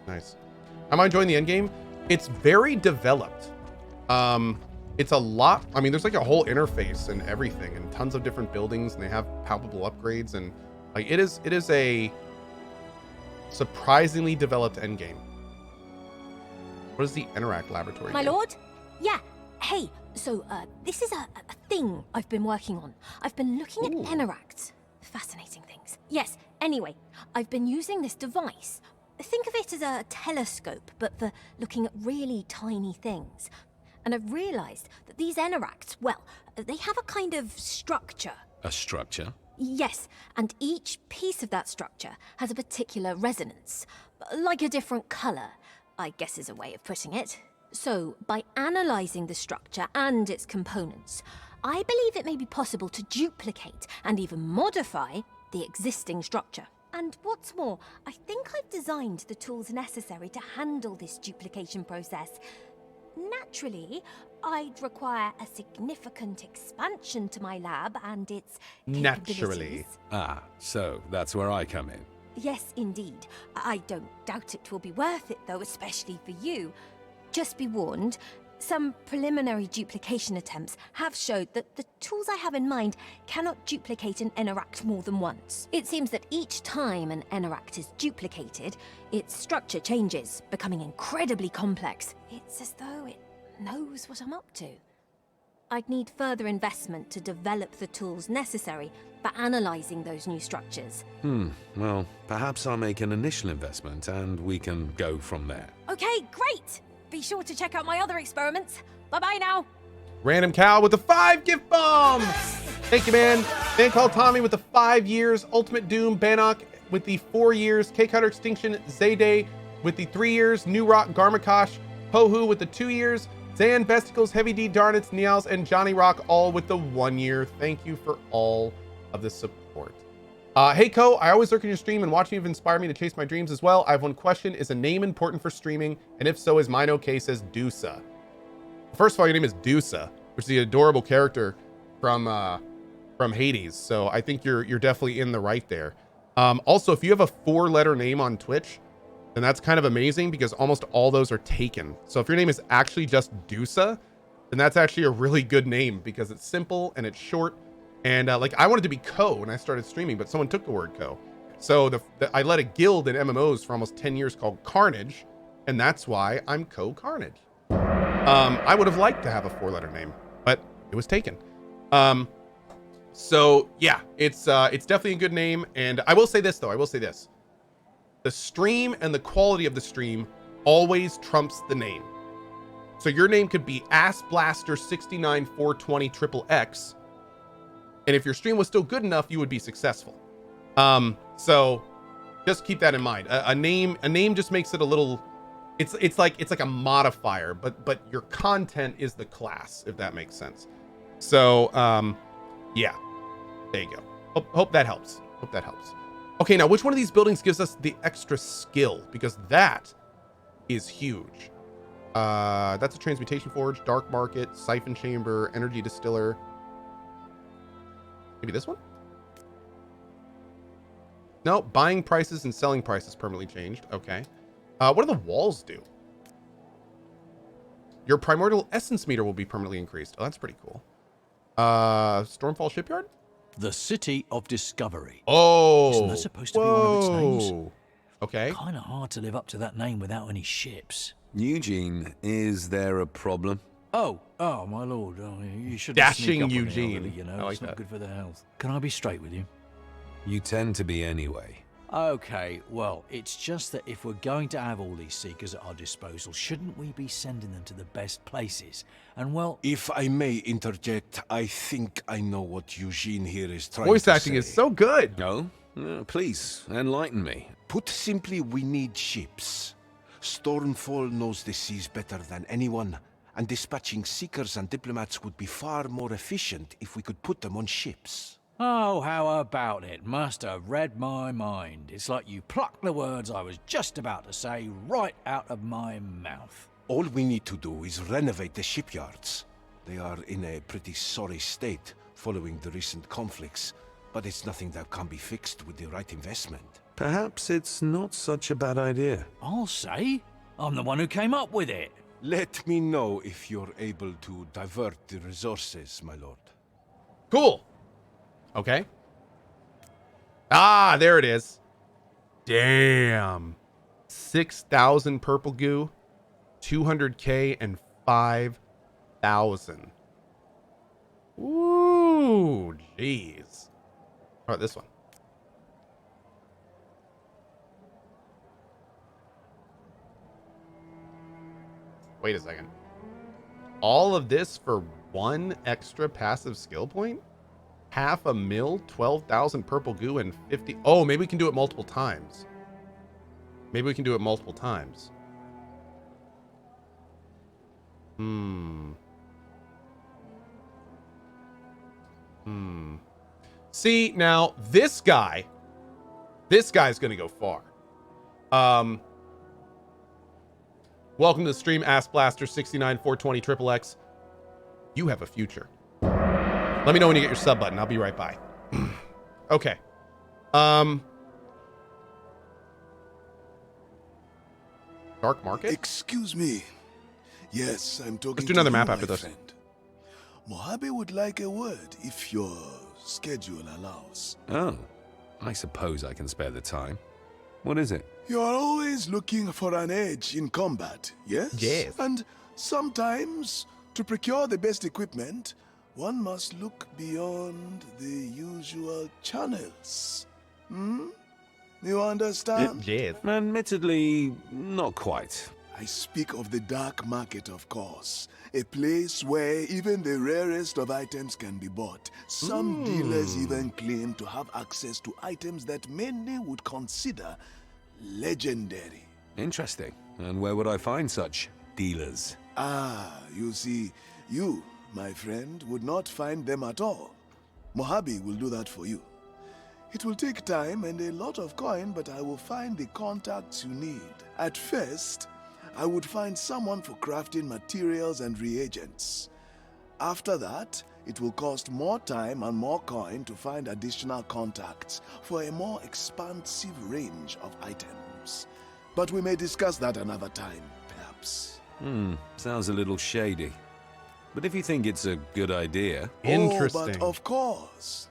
Nice. Am I enjoying the Endgame? It's very developed. It's a lot. I mean, there's like a whole interface and everything, and tons of different buildings, and they have palpable upgrades, and like it is a surprisingly developed Endgame. What is the Enneract laboratory? My lord? Yeah. Hey, so this is a thing I've been working on. I've been looking at Enneract. Fascinating things. Yes, anyway, I've been using this device. Think of it as a telescope, but for looking at really tiny things. And I've realized that these Enneracts, well, they have a kind of structure. A structure? Yes, and each piece of that structure has a particular resonance. Like a different color, I guess is a way of putting it. So, by analyzing the structure and its components, I believe it may be possible to duplicate and even modify the existing structure. And what's more, I think I've designed the tools necessary to handle this duplication process. Naturally, I'd require a significant expansion to my lab and its Naturally. capabilities. Ah, so that's where I come in. Yes, indeed. I don't doubt it will be worth it, though, especially for you. Just be warned, some preliminary duplication attempts have showed that the tools I have in mind cannot duplicate an Enneract more than once. It seems that each time an Enneract is duplicated, its structure changes, becoming incredibly complex. It's as though it knows what I'm up to. I'd need further investment to develop the tools necessary for analyzing those new structures. Well, perhaps I'll make an initial investment and we can go from there. Okay, great! Be sure to check out my other experiments. Bye-bye now. Random Cow with the 5 gift bomb. Thank you, man. Man called Tommy with the 5 years. Ultimate Doom Bannock with the 4 years. K-Cutter Extinction Zayday with the 3 years. New Rock Garmakosh. Pohu with the 2 years. Zan Besticles, Heavy D Darnits, Niels, and Johnny Rock all with the 1 year. Thank you for all of the support. Hey Cohh, I always lurk in your stream and watching you have inspired me to chase my dreams as well. I have one question. Is a name important for streaming? And if so, is mine okay? Says Dusa. First of all, your name is Dusa, which is the adorable character from Hades. So I think you're definitely in the right there. Also, if you have a 4-letter name on Twitch, then that's kind of amazing because almost all those are taken. So if your name is actually just Dusa, then that's actually a really good name because it's simple and it's short. And like I wanted to be Cohh when I started streaming, but someone took the word Cohh. So I led a guild in MMOs for almost 10 years called CohhCarnage, and that's why I'm CohhCarnage. I would have liked to have a 4-letter name, but it was taken. So yeah, it's definitely a good name. And I will say this though, the stream and the quality of the stream always trumps the name. So your name could be AssBlaster69420XXX. And if your stream was still good enough, you would be successful. So just keep that in mind. A name just makes it a little, it's like a modifier, but your content is the class, if that makes sense. So yeah, there you go. Hope that helps. Okay, now which one of these buildings gives us the extra skill? Because that is huge. That's a transmutation forge, dark market, siphon chamber, energy distiller. Maybe this one? No, buying prices and selling prices permanently changed. Okay. What do the walls do? Your primordial essence meter will be permanently increased. Oh, that's pretty cool. Stormfall Shipyard? The City of Discovery. Oh. Isn't that supposed to be one of its names? Okay. Kind of hard to live up to that name without any ships. Eugene, is there a problem? Oh, my lord. Oh, you shouldn't Dashing sneak up on the Eugene. elderly, you know. I like it's not that. good for their health. Can I be straight with you? You tend to be anyway. Okay, well, it's just that if we're going to have all these seekers at our disposal, shouldn't we be sending them to the best places? And well, If I may interject, I think I know what Eugene here is trying Voice to acting say. is so good. No? Please, enlighten me. Put simply, we need ships. Stormfall knows the seas better than anyone, and dispatching seekers and diplomats would be far more efficient if we could put them on ships. oh, how about it? Must have read my mind. It's like you plucked the words I was just about to say right out of my mouth. All we need to do is renovate the shipyards. They are in a pretty sorry state following the recent conflicts, but it's nothing that can be fixed with the right investment. Perhaps it's not such a bad idea. I'll say. I'm the one who came up with it. Let me know if you're able to divert the resources, my lord. Cool. Okay. Ah, there it is. Damn. 6,000 purple goo, 200k, and 5,000. Ooh, jeez. How about this one? Wait a second. All of this for one extra passive skill point? 500,000, 12,000 purple goo, and 50. Oh, maybe we can do it multiple times. Maybe we can do it multiple times. See, now this guy's gonna go far. Welcome to the stream, Ass Blaster 69420 XXX. You have a future. Let me know when you get your sub button. I'll be right by. Okay. Dark Market? Excuse me. Yes, I'm talking. Let's do another to map you, after my this. friend. Mojave would like a word if your schedule allows. Oh, I suppose I can spare the time. What is it? You are always looking for an edge in combat, yes? Yes. And sometimes, to procure the best equipment, one must look beyond the usual channels. You understand? Yes. Admittedly, not quite. I speak of the dark market, of course. A place where even the rarest of items can be bought. Some dealers even claim to have access to items that many would consider legendary. Interesting. And where would I find such dealers? Ah, you see, you, my friend, would not find them at all. Mojave will do that for you. It will take time and a lot of coin, but I will find the contacts you need. At first, I would find someone for crafting materials and reagents. After that, it will cost more time and more coin to find additional contacts for a more expansive range of items. But we may discuss that another time, perhaps. Sounds a little shady. But if you think it's a good idea... Interesting. Oh, but of course.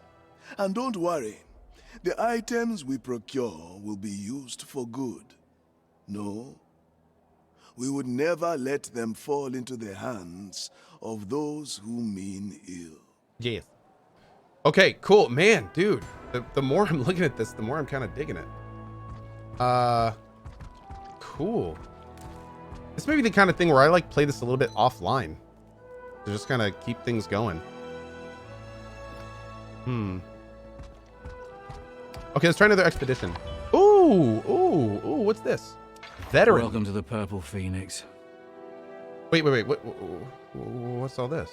And don't worry, the items we procure will be used for good. No, we would never let them fall into the hands of those who mean ill. Yes. Okay, cool. Man, dude, the more I'm looking at this, the more I'm kind of digging it. Cool. This may be the kind of thing where I like play this a little bit offline to just kind of keep things going. Okay, let's try another expedition. Ooh, what's this? Veteran. Welcome to the Purple Phoenix. Wait. What's all this?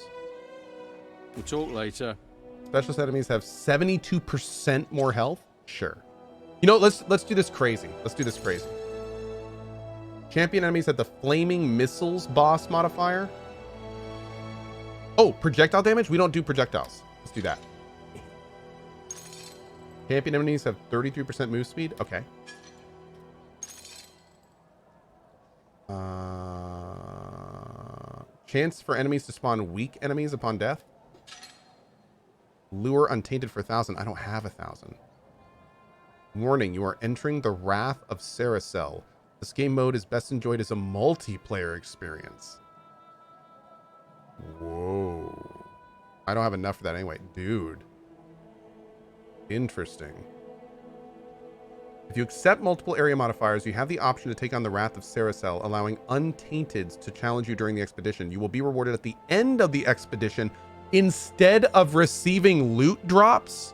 We'll talk later. Specialist enemies have 72% more health? Sure. You know, let's do this crazy. Champion enemies have the flaming missiles boss modifier. Oh, projectile damage? We don't do projectiles. Let's do that. Champion enemies have 33% move speed. Okay. Chance for enemies to spawn weak enemies upon death. Lure untainted for 1,000. I don't have 1,000. Warning, you are entering the Wrath of Saracel. This game mode is best enjoyed as a multiplayer experience. Whoa. I don't have enough for that anyway. Dude. Interesting. If you accept multiple area modifiers, you have the option to take on the Wrath of Saracel, allowing Untainted to challenge you during the expedition. You will be rewarded at the end of the expedition instead of receiving loot drops.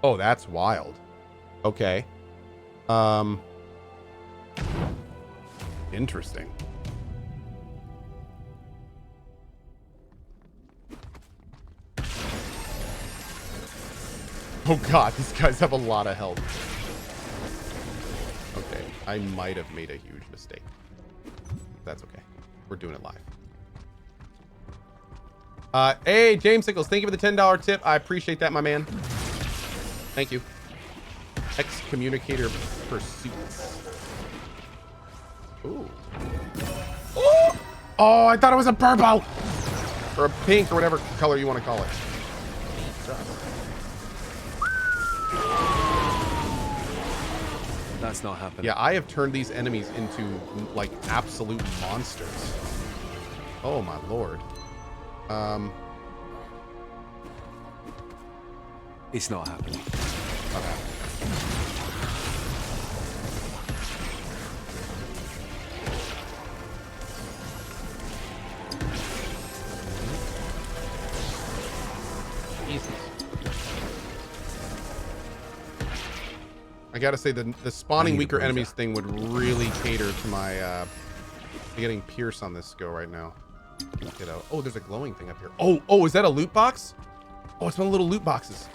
Oh, that's wild. Okay. Interesting. Oh god, these guys have a lot of health. Okay, I might have made a huge mistake. That's okay. We're doing it live. Hey, James Sickles, thank you for the $10 tip. I appreciate that, my man. Thank you. Excommunicator Pursuits. Ooh. Oh! Oh, I thought it was a purple! Or a pink, or whatever color you want to call it. That's not happening. Yeah, I have turned these enemies into, like, absolute monsters. Oh, my lord. It's not happening. Okay. Jesus. I gotta say, the spawning weaker enemies thing would really cater to my getting Pierce on this skill right now. You know. Oh, there's a glowing thing up here. Oh, is that a loot box? Oh, it's one of the little loot boxes.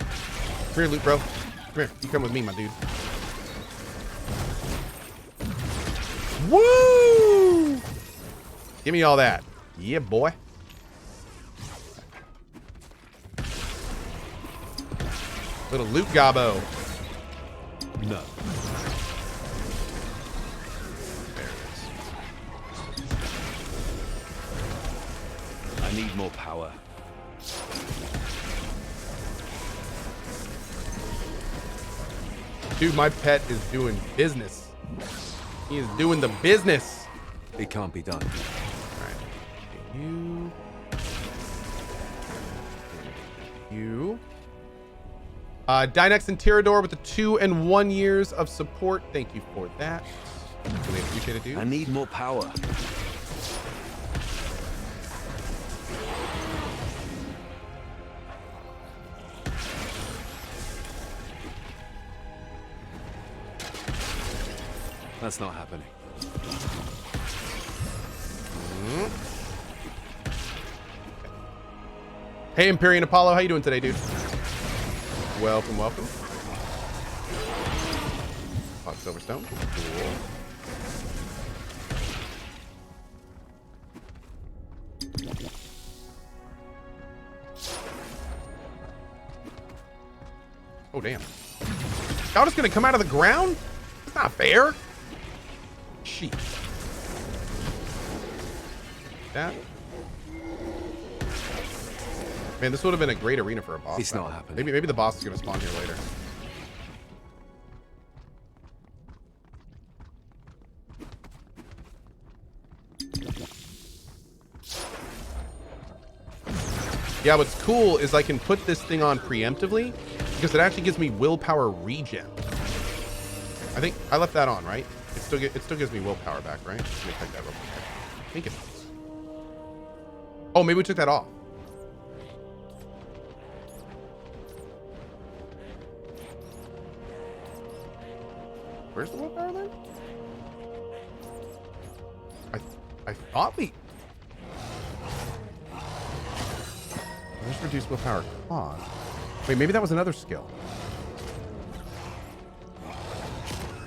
Come here, loot bro. Come here. You come with me, my dude. Woo! Give me all that. Yeah, boy. Little loot gobbo. No. There it is. I need more power. Dude, my pet is doing business. He is doing the business. It can't be done. All right. You. Dynex and Tirador with the 2 and 1 years of support. Thank you for that. Really appreciate it, dude. I need more power. That's not happening. Hey, Empyrean Apollo, how you doing today, dude? Welcome, welcome. Hot Silverstone. Cool. Oh, damn. Y'all just gonna come out of the ground? That's not fair. Sheep. That. Man, this would have been a great arena for a boss. It's not happening. Maybe the boss is gonna spawn here later. Yeah, what's cool is I can put this thing on preemptively because it actually gives me willpower regen. I think I left that on, right? It still gives me willpower back, right? Let me check that real quick. I think it does. Oh, maybe we took that off. Where's the willpower then? I thought we. Let's reduce willpower cost. Wait, maybe that was another skill.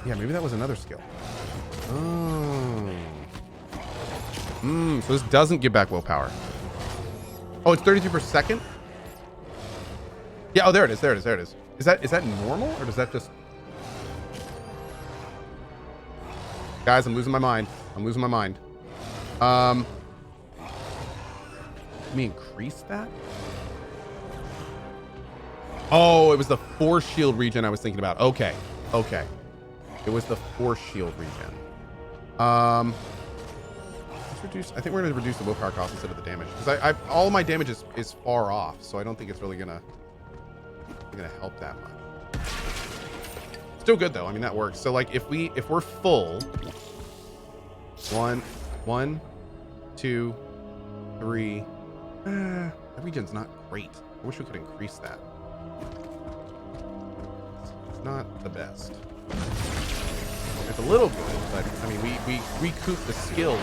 Yeah, maybe that was another skill. Oh. So this doesn't give back willpower. Oh, it's 33 per second? Yeah, oh, there it is, there it is, there it is. Is that normal, or does that just... Guys, I'm losing my mind. I'm losing my mind. Let me increase that? Oh, it was the force shield regen I was thinking about. Okay, okay. It was the force shield regen. Let's reduce. I think we're gonna reduce the willpower cost instead of the damage because all of my damage is far off, so I don't think it's really gonna help that much. Still good though. I mean that works. So like if we're full, 1, 2, 3. The regen's not great. I wish we could increase that. It's not the best. It's a little good, but I mean, we recoup the skill in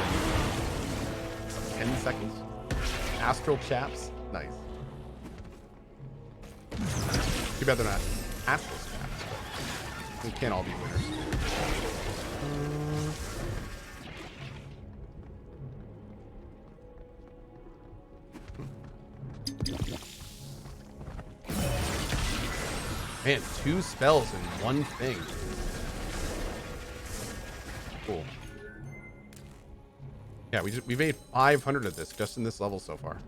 10 seconds. Astral chaps, nice. Too bad they're not astral chaps, but we can't all be winners. Man, 2 spells in one thing. Cool. Yeah, we made 500 of this just in this level so far.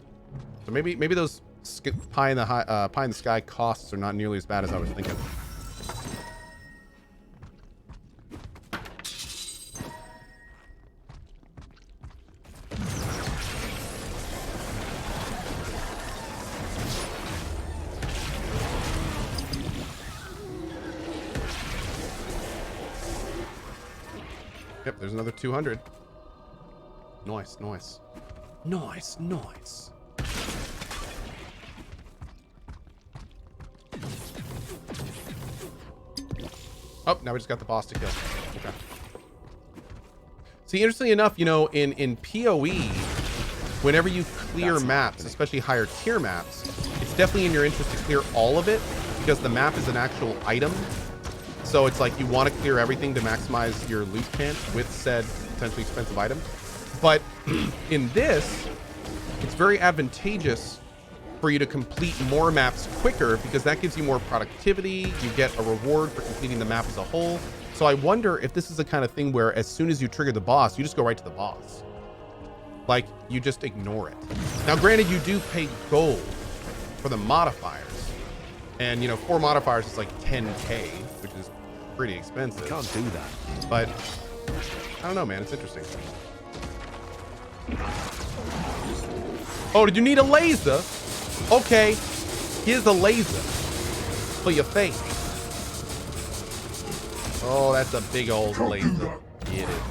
So maybe those pie in the sky costs are not nearly as bad as I was thinking. Yep, there's another 200. Nice, nice. Nice, nice. Oh, now we just got the boss to kill. Okay. See, interestingly enough, you know, in PoE, whenever you clear maps, especially higher tier maps, it's definitely in your interest to clear all of it because the map is an actual item. So it's like you want to clear everything to maximize your loot chance with said potentially expensive item. But in this, it's very advantageous for you to complete more maps quicker because that gives you more productivity. You get a reward for completing the map as a whole. So I wonder if this is the kind of thing where as soon as you trigger the boss, you just go right to the boss. Like, you just ignore it. Now, granted, you do pay gold for the modifiers. And, you know, 4 modifiers is like 10K, which is pretty expensive. Can't do that. But, I don't know, man. It's interesting. Oh, did you need a laser? Okay, here's the laser for your face. Oh, that's a big old laser. Get it.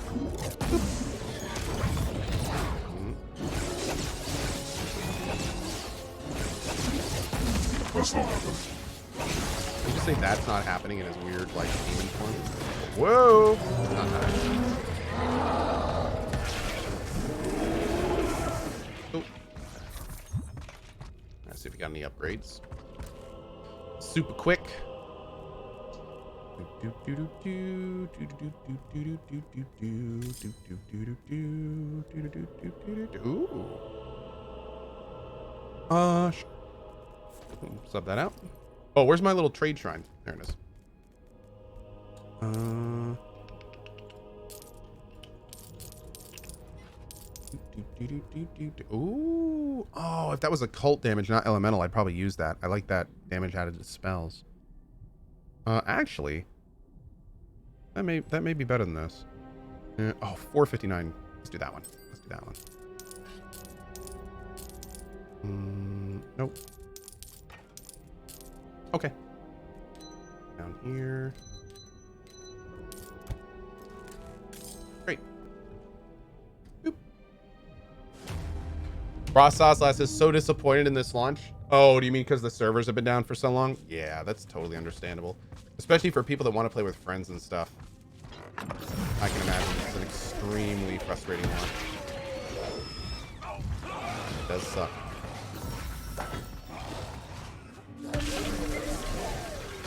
That's not happening. You just think that's not happening in his weird, like, demon form? Whoa! Not happening. Oh. Let's see if we got any upgrades. Super quick. Ooh. Sub that out. Oh, where's my little trade shrine? There it is. Ooh. Oh, if that was occult damage, not elemental, I'd probably use that. I like that damage added to spells. Actually, that may be better than this. Oh, 459. Let's do that one. Let's do that one. Nope. Okay. Down here. Great. Boop. Raw Sauceless is so disappointed in this launch. Oh, do you mean because the servers have been down for so long? Yeah, that's totally understandable. Especially for people that want to play with friends and stuff. I can imagine it's an extremely frustrating launch. It does suck.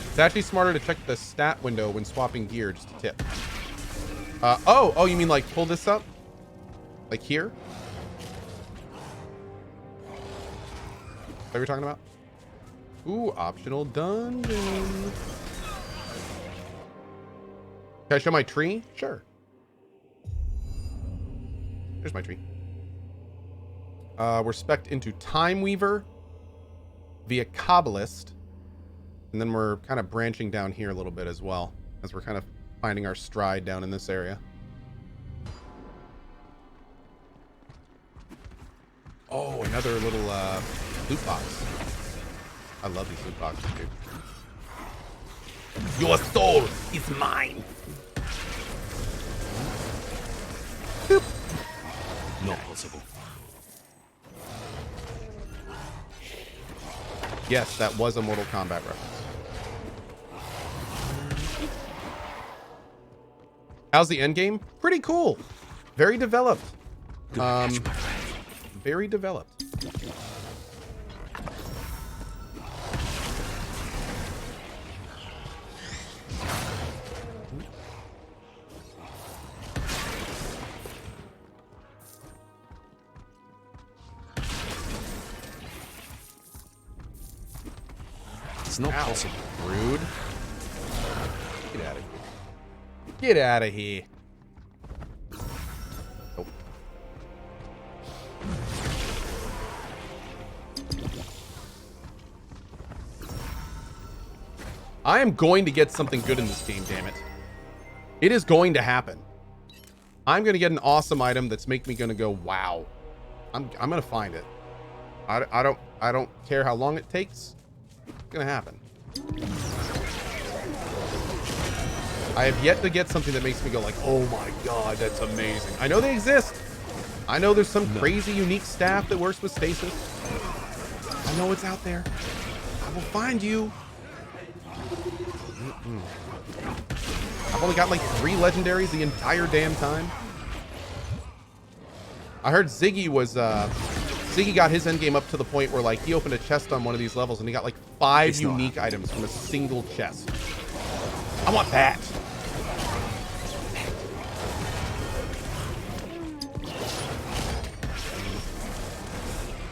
It's actually smarter to check the stat window when swapping gear, just a tip. Oh, you mean like pull this up? Like here? What are you talking about? Ooh, optional dungeon. Can I show my tree? Sure. Here's my tree. We're spec'd into Time Weaver via Kabbalist. And then we're kind of branching down here a little bit as well, as we're kind of finding our stride down in this area. Oh, another little loot box. I love these loot boxes, dude. Your soul is mine. Boop. Not possible. Yes, that was a Mortal Kombat reference. How's the endgame? Pretty cool. Very developed. Very developed. That's not Ow. possible. Rude. Get out of here. Get out of here. Nope. I am going to get something good in this game, damn it. It is going to happen. I'm going to get an awesome item that's making me going to go, wow. I'm going to find it. I don't care how long it takes. It's going to happen. I have yet to get something that makes me go like, oh my god, that's amazing. I know they exist. I know there's some crazy unique staff that works with stasis. I know it's out there. I will find you. I've only got like 3 legendaries the entire damn time. I heard Ziggy got his endgame up to the point where like he opened a chest on one of these levels and he got like 5 unique items from a single chest. I want that.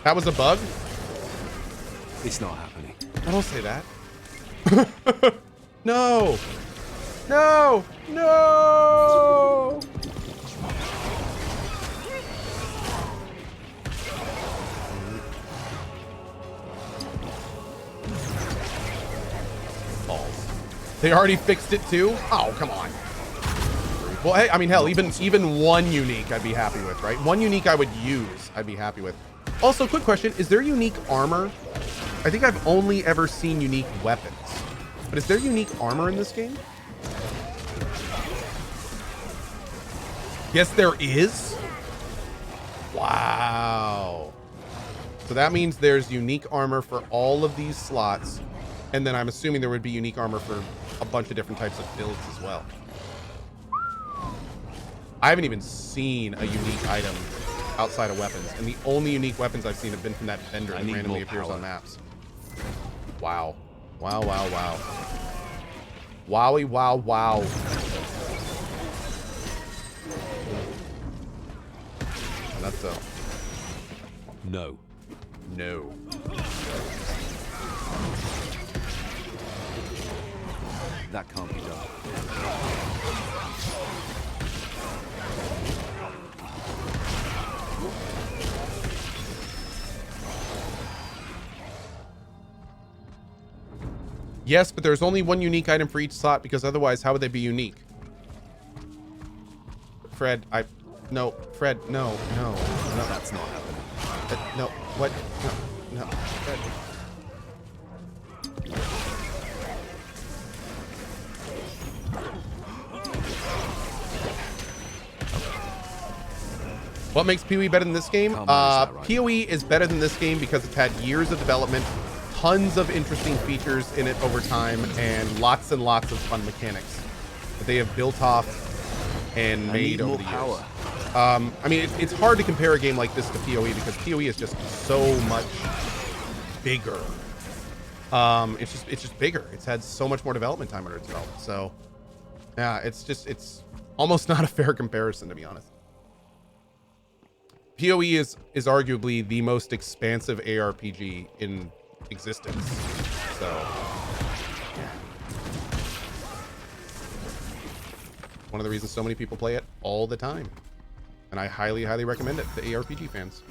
That was a bug? It's not happening. I don't say that. No. No. No. Balls. They already fixed it too? Oh, come on. Well, hey, I mean, hell, even 1 unique I'd be happy with, right? 1 unique I would use, I'd be happy with. Also, quick question, is there unique armor? I think I've only ever seen unique weapons. But is there unique armor in this game? Yes, there is. Wow. So that means there's unique armor for all of these slots. And then I'm assuming there would be unique armor for a bunch of different types of builds as well. I haven't even seen a unique item outside of weapons. And the only unique weapons I've seen have been from that vendor that randomly appears on maps. Wow. Wow, wow, wow. Wowie, wow, wow. That's a... No. No. That can't be done. Yes, but there's only 1 unique item for each slot because otherwise, how would they be unique? Fred, no, Fred, no. That's not happening. No, what? No, Fred. What makes PoE better than this game? PoE is better than this game because it's had years of development, tons of interesting features in it over time, and lots of fun mechanics that they have built off and made over the years. I mean, it's hard to compare a game like this to PoE because PoE is just so much bigger. It's just bigger. It's had so much more development time under its belt. So, yeah, it's almost not a fair comparison, to be honest. PoE is arguably the most expansive ARPG in existence. So, yeah. One of the reasons so many people play it all the time. And I highly recommend it to ARPG fans.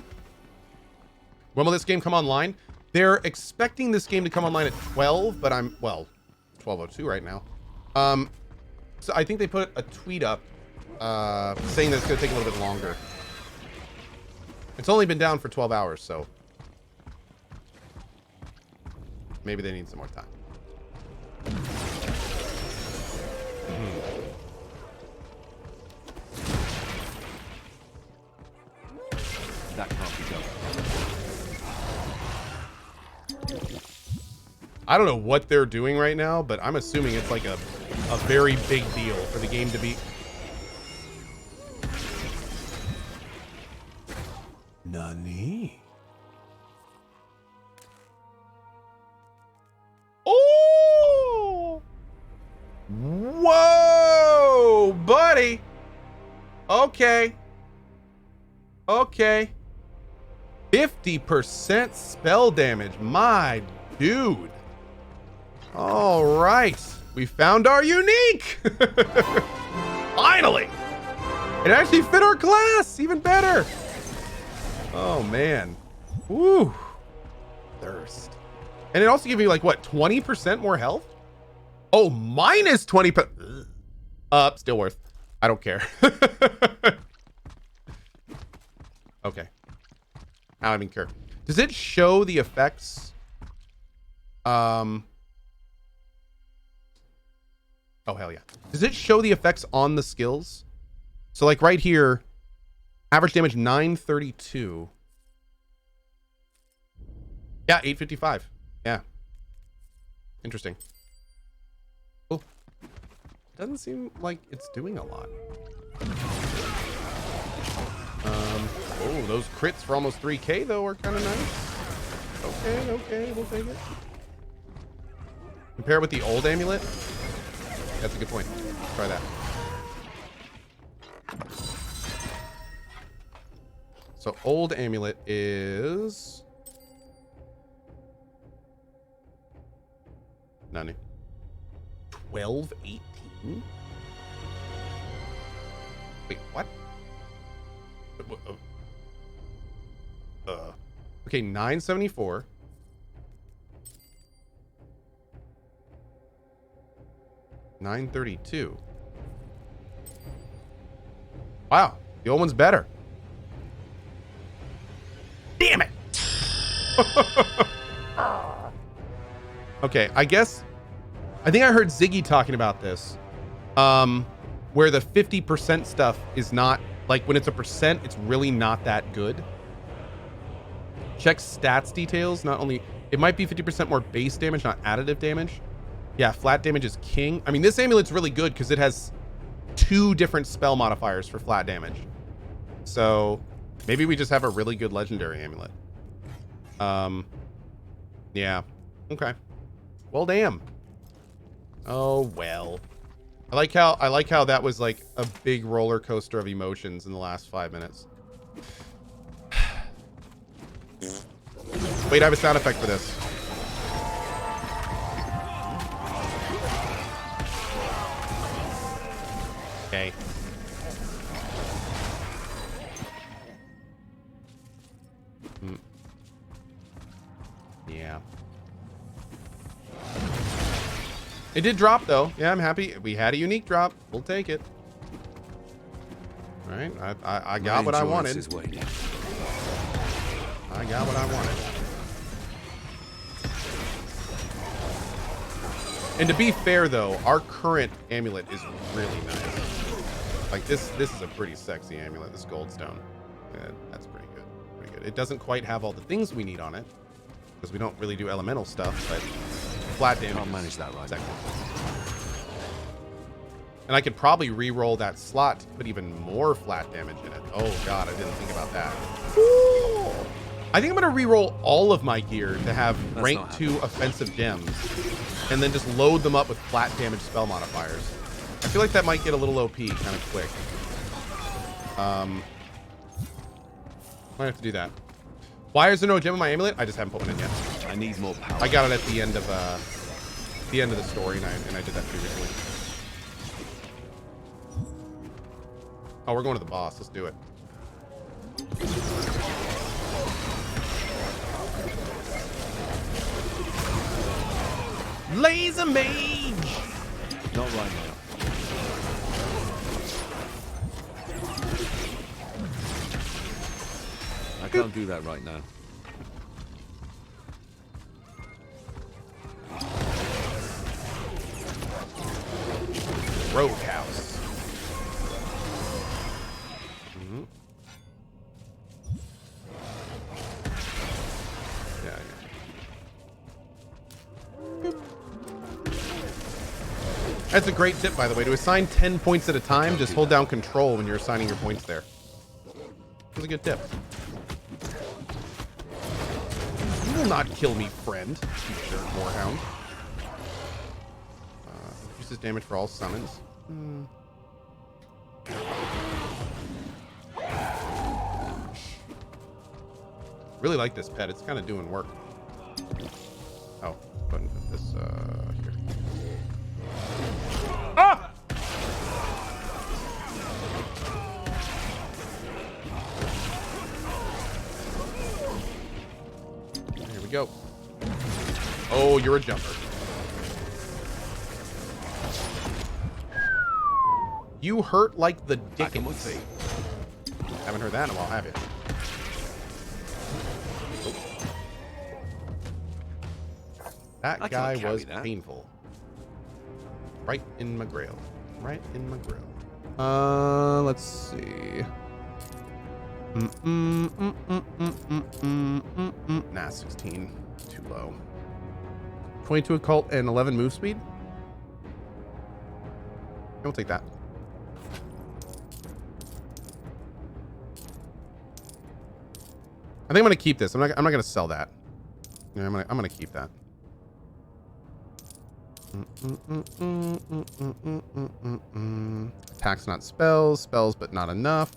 When will this game come online? They're expecting this game to come online at 12, but I'm, well, 12:02 right now. So I think they put a tweet up saying that it's going to take a little bit longer. It's only been down for 12 hours, so maybe they need some more time. That can't be done. I don't know what they're doing right now, but I'm assuming it's like a very big deal for the game to be. Nani? Oh! Whoa, buddy. Okay. Okay. 50% spell damage. My dude. All right. We found our unique. Finally. It actually fit our class. Even better. Oh, man. Woo. Thirst. And it also gives you like, what, 20% more health? Oh, minus 20%. Still worth. I don't care. Okay. I don't even care. Does it show the effects? Oh, hell yeah. Does it show the effects on the skills? So like right here, average damage 932. Yeah, 855. Yeah. Interesting. Cool. Doesn't seem like it's doing a lot. Oh, those crits for almost 3K though are kind of nice. Okay, we'll take it. Compare it with the old amulet. That's a good point. Let's try that. So old amulet is none. 1218. Wait, what? Okay, 974. $932. Wow, the old one's better. Damn it. Okay, I think I heard Ziggy talking about this. Where the 50% stuff is not, like when it's a percent, it's really not that good. Check stats details. Not only, it might be 50% more base damage, not additive damage. Yeah, flat damage is king. I mean, this amulet's really good because it has 2 different spell modifiers for flat damage. So maybe we just have a really good legendary amulet. Yeah. Okay. Well, damn. Oh, well. I like how that was like a big roller coaster of emotions in the last 5 minutes. Wait, I have a sound effect for this. Okay. Yeah. It did drop though. Yeah, I'm happy. We had a unique drop. We'll take it. All right. I got what I wanted. I got what I wanted. And to be fair though, our current amulet is really nice. Like this is a pretty sexy amulet, this goldstone. Yeah, that's pretty good. Pretty good. It doesn't quite have all the things we need on it because we don't really do elemental stuff, but flat damage. I'll manage that right. And I could probably re-roll that slot to put even more flat damage in it. Oh god, I didn't think about that. Ooh. I think I'm gonna re-roll all of my gear to have rank 2 offensive gems, and then just load them up with flat damage spell modifiers. I feel like that might get a little OP kind of quick. Might have to do that. Why is there no gem in my amulet? I just haven't put one in yet. I need more power. I got it at the end of the story, and I did that pretty recently. Oh, we're going to the boss. Let's do it. Laser Mage! Not right now. I can't do that right now. Roadhouse. Yeah. That's a great tip, by the way. To assign 10 points at a time, just hold down control when you're assigning your points there. That's a good tip. You will not kill me, friend. You jerk, Warhound. Reduces damage for all summons. Really like this pet. It's kind of doing work. Oh, button put this here. Ah! Here we go. Oh, you're a jumper. You hurt like the dickens. Haven't heard that in a while, have you? That guy was painful. Right in my grill. Right in my grill. Let's see. Nah, 16. Too low. 22 occult and 11 move speed. I'll take that. I think I'm gonna keep this. I'm not gonna sell that. Yeah, I'm gonna keep that. Attacks, not spells. Spells, but not enough.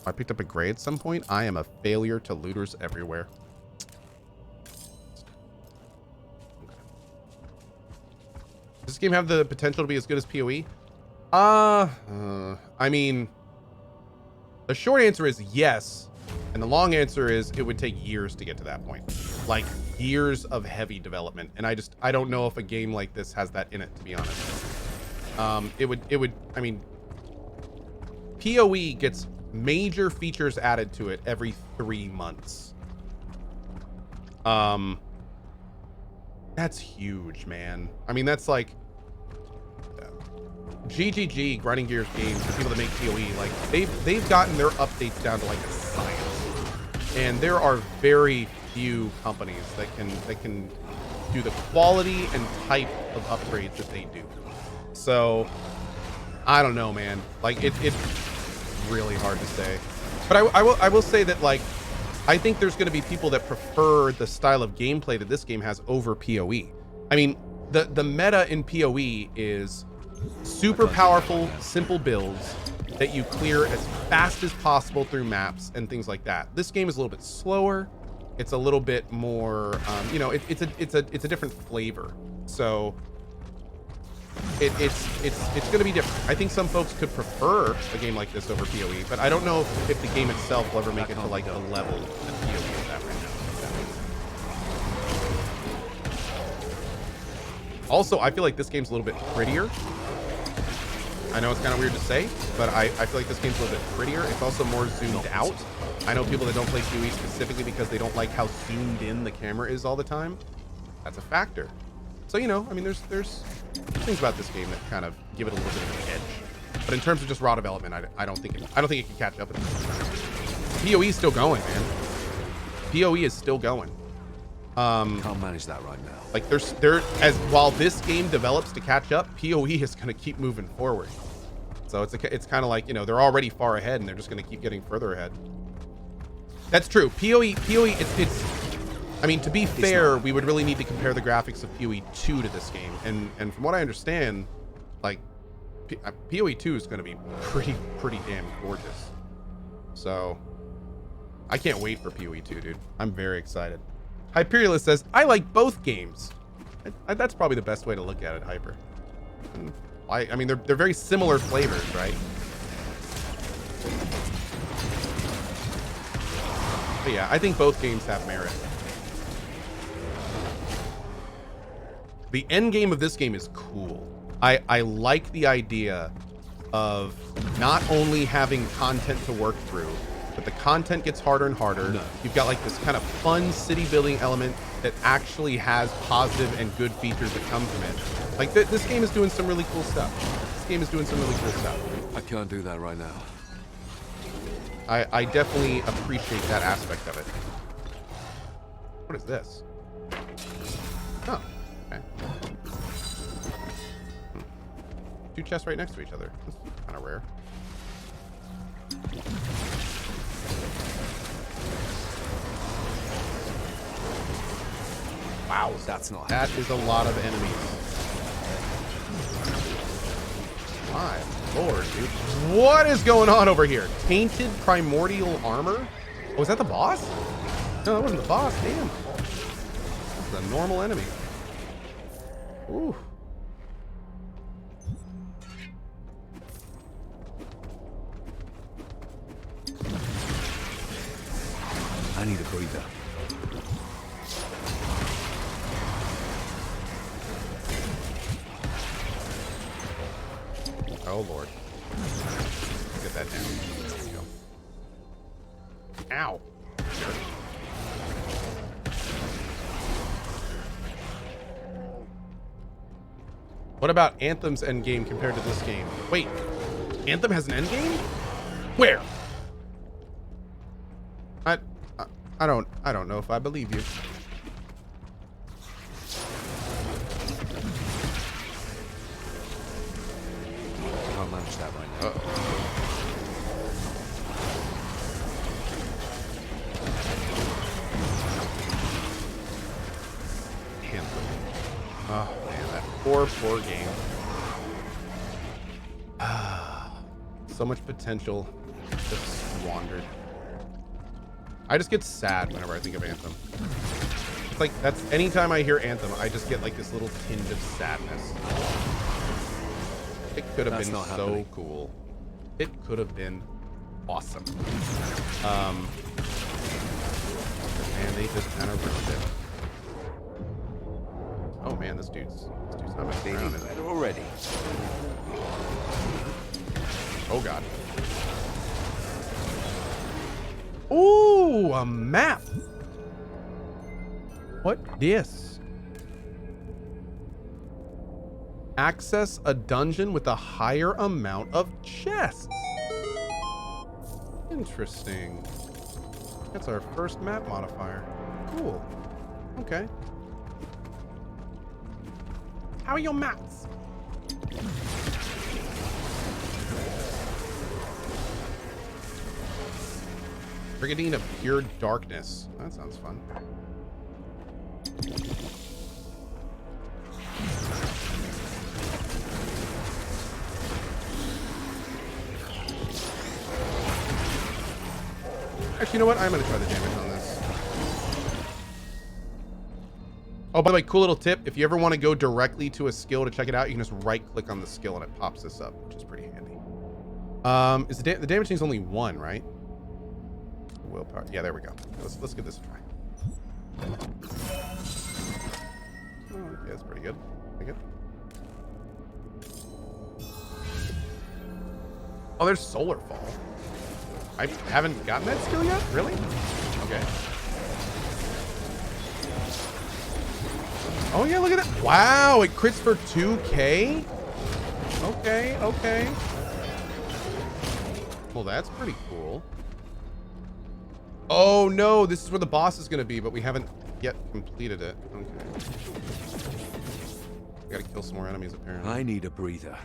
I picked up a grade at some point. I am a failure to looters everywhere. Does this game have the potential to be as good as PoE? I mean, the short answer is yes. And the long answer is it would take years to get to that point. Like years of heavy development. And I don't know if a game like this has that in it, to be honest. It would, I mean, PoE gets major features added to it every 3 months. That's huge, man. I mean, that's like GGG, Grinding Gears Games, the people that make PoE, like they've gotten their updates down to like a science. And there are very few companies that can do the quality and type of upgrades that they do. So I don't know, man. Like it's really hard to say. But I will say that, like, I think there's going to be people that prefer the style of gameplay that this game has over PoE. I mean, the meta in PoE is super powerful, simple builds that you clear as fast as possible through maps and things like that. This game is a little bit slower. It's a little bit more, you know, it's a different flavor. So it's going to be different. I think some folks could prefer a game like this over PoE, but I don't know if the game itself will ever make it to like the level that PoE is at right now. Also, I feel like this game's a little bit prettier. I know it's kind of weird to say, but I feel like this game's a little bit prettier. It's also more zoomed out. I know people that don't play PoE specifically because they don't like how zoomed in the camera is all the time. That's a factor. So, you know, I mean, there's things about this game that kind of give it a little bit of an edge. But in terms of just raw development, I don't think it can catch up with this. PoE is still going, man. PoE is still going. Can't manage that right now. Like while this game develops to catch up, PoE is going to keep moving forward. So it's kind of like, you know, they're already far ahead and they're just going to keep getting further ahead. That's true. PoE, it's I mean, to be fair, we would really need to compare the graphics of PoE 2 to this game. And from what I understand, like PoE 2 is going to be pretty damn gorgeous. So I can't wait for PoE 2, dude. I'm very excited. Hyperialist says, I like both games. That's probably the best way to look at it, Hyper. I mean, they're very similar flavors, right? But yeah, I think both games have merit. The end game of this game is cool. I like the idea of not only having content to work through, but the content gets harder and harder. No. You've got like this kind of fun city building element that actually has positive and good features that come from it. Like this game is doing some really cool stuff. This game is doing some really cool stuff. I can't do that right now. I definitely appreciate that aspect of it. What is this? Oh, okay. Two chests right next to each other. That's kind of rare. Wow, that is a lot of enemies. My lord, dude. What is going on over here? Tainted primordial armor? Oh, is that the boss? No, that wasn't the boss. Damn. That's a normal enemy. Ooh. I need a breather. Oh, Lord. Get that down. There we go. Ow. Jerk. What about Anthem's endgame compared to this game? Wait, Anthem has an endgame? Where? I don't know if I believe you. Can't manage that right now. Anthem. Oh man, that poor game. So much potential just squandered. I just get sad whenever I think of Anthem. It's like, that's anytime I hear Anthem, I just get like this little tinge of sadness. It could have been so cool. It could have been awesome. And they just kind of ruined it. Oh man, this dude's not messing around, is it? Better already. Oh god. Ooh, a map. What this? Access a dungeon with a higher amount of chests. Interesting. That's our first map modifier. Cool. Okay. How are your maps? Brigandine of Pure Darkness. That sounds fun. Actually, you know what? I'm going to try the damage on this. Oh, by the way, cool little tip. If you ever want to go directly to a skill to check it out, you can just right-click on the skill and it pops this up, which is pretty handy. Is the damage thing's only 1, right? Willpower. Yeah, there we go. Let's give this a try. Oh, okay, that's pretty good. Pretty good. Oh, there's Solar Fall. I haven't gotten that skill yet? Really? Okay. Oh yeah, look at that. Wow, it crits for 2K? Okay, okay. Well, that's pretty cool. Oh no, this is where the boss is gonna be, but we haven't yet completed it. Okay. We gotta kill some more enemies apparently. I need a breather.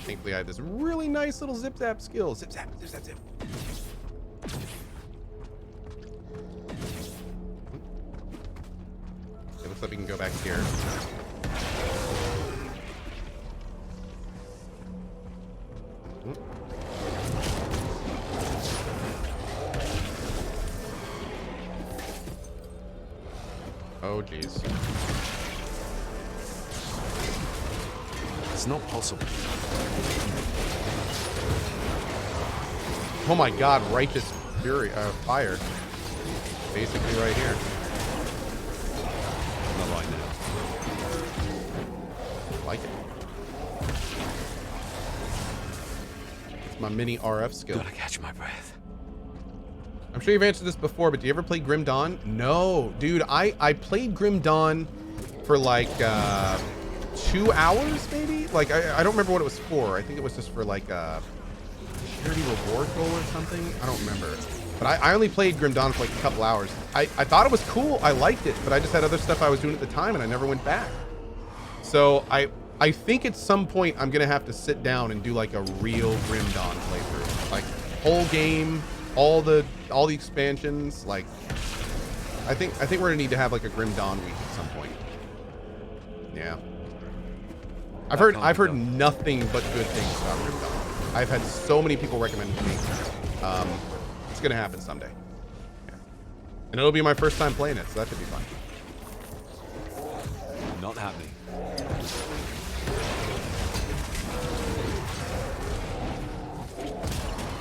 Thankfully I have this really nice little zip zap skill. Zip zap, zip zap, zip. It looks like we can go back here. Oh, jeez. It's not possible. Oh my god, Righteous Fury, Fire. Basically right here. Not right now. Like it. It's my mini RF skill. Gotta catch my breath. I'm sure you've answered this before, but do you ever play Grim Dawn? No, dude, I played Grim Dawn for like 2 hours maybe? Like I don't remember what it was for. I think it was just for like a charity reward goal or something. I don't remember. But I only played Grim Dawn for like a couple hours. I thought it was cool. I liked it, but I just had other stuff I was doing at the time and I never went back. So I think at some point I'm gonna have to sit down and do like a real Grim Dawn playthrough. Like whole game, all the expansions. Like I think we're gonna need to have like a Grim Dawn week at some point. Yeah. I've heard nothing but good things about Grim Dawn. I've had so many people recommend it to me. It's gonna happen someday. Yeah. And it'll be my first time playing it, so that should be fun. Not happening.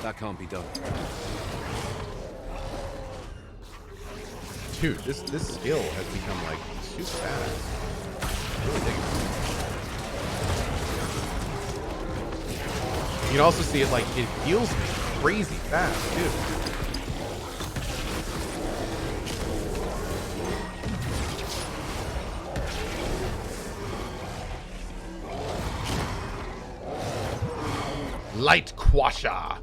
That can't be done. Dude, this skill has become like super badass. Really digging it. You can also see it like it heals me crazy fast, dude. Light Quasha.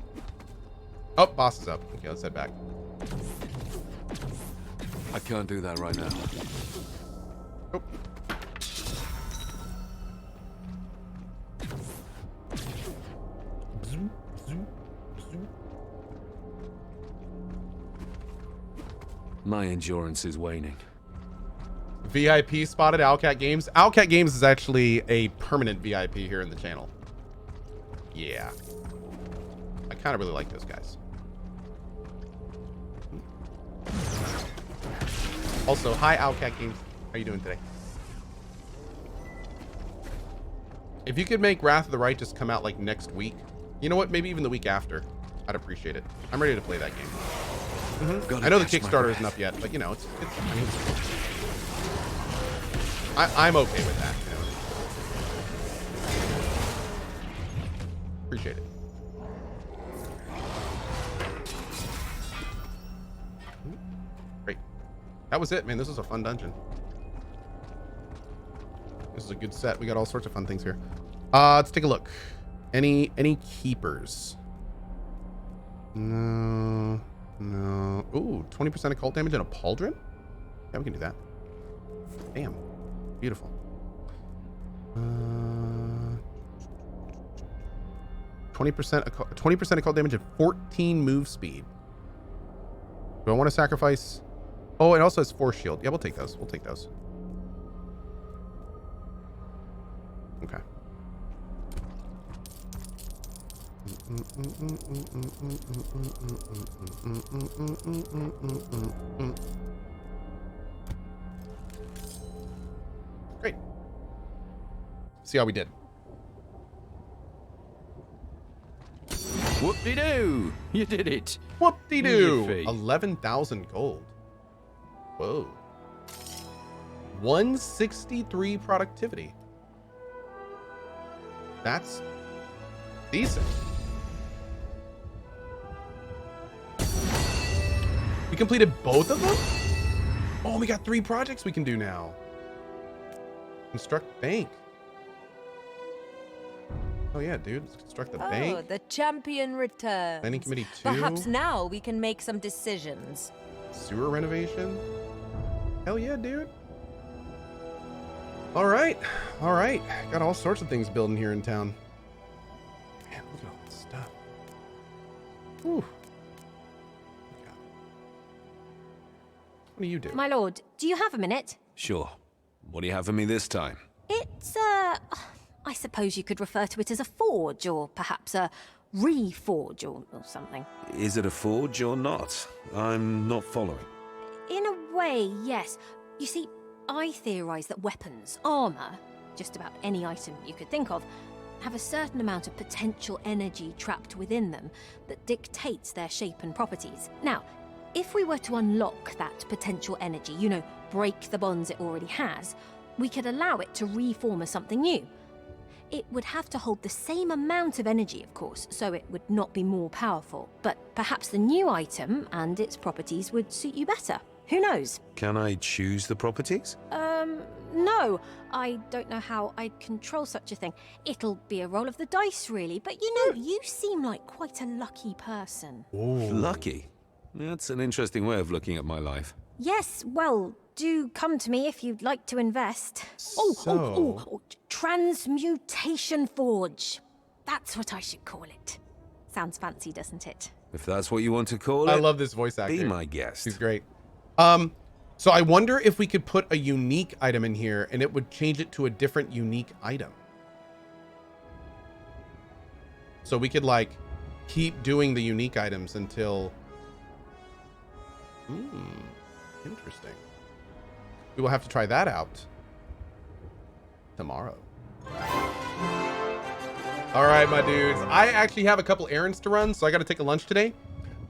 Oh, boss is up. Okay, let's head back. I can't do that right now. Oh. My endurance is waning. VIP spotted Owlcat Games. Owlcat Games is actually a permanent VIP here in the channel. Yeah. I kind of really like those guys. Also, hi Owlcat Games. How you doing today? If you could make Wrath of the Righteous come out like next week, you know what? Maybe even the week after. I'd appreciate it. I'm ready to play that game. I know the Kickstarter isn't up yet, but you know, I mean, I'm okay with that. You know? Appreciate it. Great. That was it, man. This was a fun dungeon. This is a good set. We got all sorts of fun things here. Let's take a look. Any keepers? No. Ooh, 20% occult damage and a pauldron? Yeah, we can do that. Damn. Beautiful. 20% occult damage and 14 move speed. Do I want to sacrifice? Oh, it also has force shield. Yeah, we'll take those. We'll take those. Okay. Great. See how we did. Whoop-de-doo! You did it. Whoop-de-doo. Yippee. 11,000 gold. Whoa. 163 productivity. That's decent. We completed both of them? Oh, we got 3 projects we can do now. Construct bank. Oh yeah, dude. Let's construct the bank. The champion returns. Planning committee 2. Perhaps now we can make some decisions. Sewer renovation. Hell yeah, dude. All right. All right. Got all sorts of things building here in town. Man, look at all this stuff. Whew. What do you do? My lord, do you have a minute? Sure. What do you have for me this time? It's, I suppose you could refer to it as a forge, or perhaps a reforge, or something. Is it a forge or not? I'm not following. In a way, yes. You see, I theorize that weapons, armor, just about any item you could think of, have a certain amount of potential energy trapped within them that dictates their shape and properties. Now, if we were to unlock that potential energy, you know, break the bonds it already has, we could allow it to reform as something new. It would have to hold the same amount of energy, of course, so it would not be more powerful. But perhaps the new item and its properties would suit you better. Who knows? Can I choose the properties? No. I don't know how I'd control such a thing. It'll be a roll of the dice, really. But you know, you seem like quite a lucky person. Lucky? That's an interesting way of looking at my life. Yes, well, do come to me if you'd like to invest. Transmutation Forge. That's what I should call it. Sounds fancy, doesn't it? If that's what you want to call it, I love this voice actor. be my guest. He's great. So I wonder if we could put a unique item in here and it would change it to a different unique item. So we could like keep doing the unique items until... Interesting. We will have to try that out. tomorrow. All right, my dudes. I actually have a couple errands to run, so I got to take a lunch today.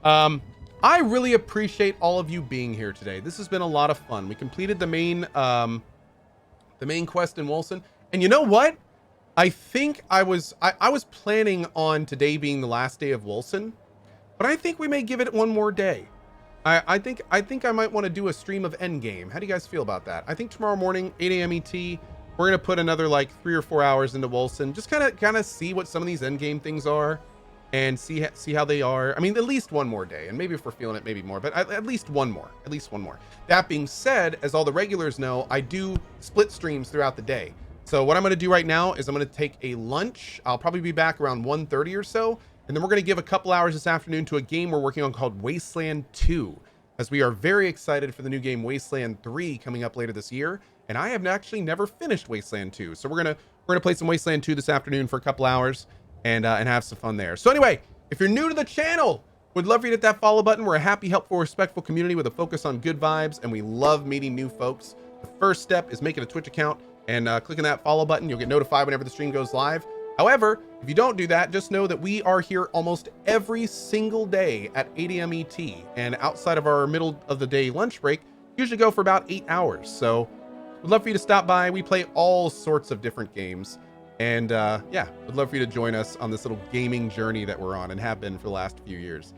I really appreciate all of you being here today. This has been a lot of fun. We completed the main quest in Wolcen, and you know what? I think I was planning on today being the last day of Wolcen, but I think we may give it one more day. I think I might want to do a stream of Endgame. How do you guys feel about that? I think tomorrow morning, 8 a.m. ET, we're gonna put another like 3 or 4 hours into Wolcen, just kind of see what some of these Endgame things are, and see how they are. I mean, at least one more day, and maybe if we're feeling it, maybe more, but at least one more. That being said, as all the regulars know, I do split streams throughout the day. So what I'm gonna do right now is I'm gonna take a lunch. I'll probably be back around 1:30 or so. And then we're going to give a couple hours this afternoon to a game we're working on called Wasteland 2, as we are very excited for the new game Wasteland 3 coming up later this year. And I have actually never finished Wasteland 2. So we're going to play some Wasteland 2 this afternoon for a couple hours and have some fun there. So anyway, if you're new to the channel, we'd love for you to hit that follow button. We're a happy, helpful, respectful community with a focus on good vibes, and we love meeting new folks. The first step is making a Twitch account and clicking that follow button. You'll get notified whenever the stream goes live. However, if you don't do that, just know that we are here almost every single day at 8 a.m. ET, and outside of our middle of the day lunch break, usually go for about 8 hours. So we'd love for you to stop by. We play all sorts of different games, and yeah, we'd love for you to join us on this little gaming journey that we're on and have been for the last few years.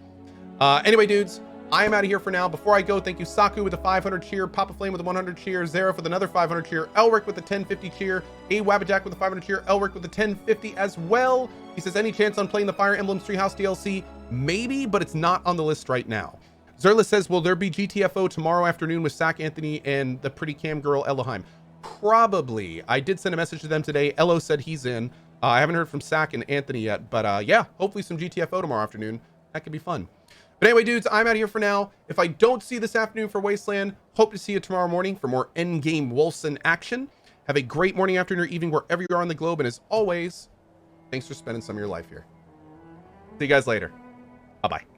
Anyway, dudes, I am out of here for now. Before I go, thank you Saku with the 500 cheer, Papa Flame with the 100 cheer, Zara with another 500 cheer, Elric with the 1050 cheer, A Wabbajack with the 500 cheer, Elric with the 1050 as well. He says, any chance on playing the Fire Emblem Treehouse DLC? Maybe, but it's not on the list right now. Zerla says, will there be GTFO tomorrow afternoon with Sack Anthony and the pretty cam girl Elohim? Probably. I did send a message to them today. Elo said he's in. I haven't heard from Sack and Anthony yet, but yeah, hopefully some GTFO tomorrow afternoon. That could be fun. But anyway, dudes, I'm out of here for now. If I don't see you this afternoon for Wasteland, hope to see you tomorrow morning for more Endgame Wolcen action. Have a great morning, afternoon, or evening wherever you are on the globe. And as always, thanks for spending some of your life here. See you guys later. Bye-bye.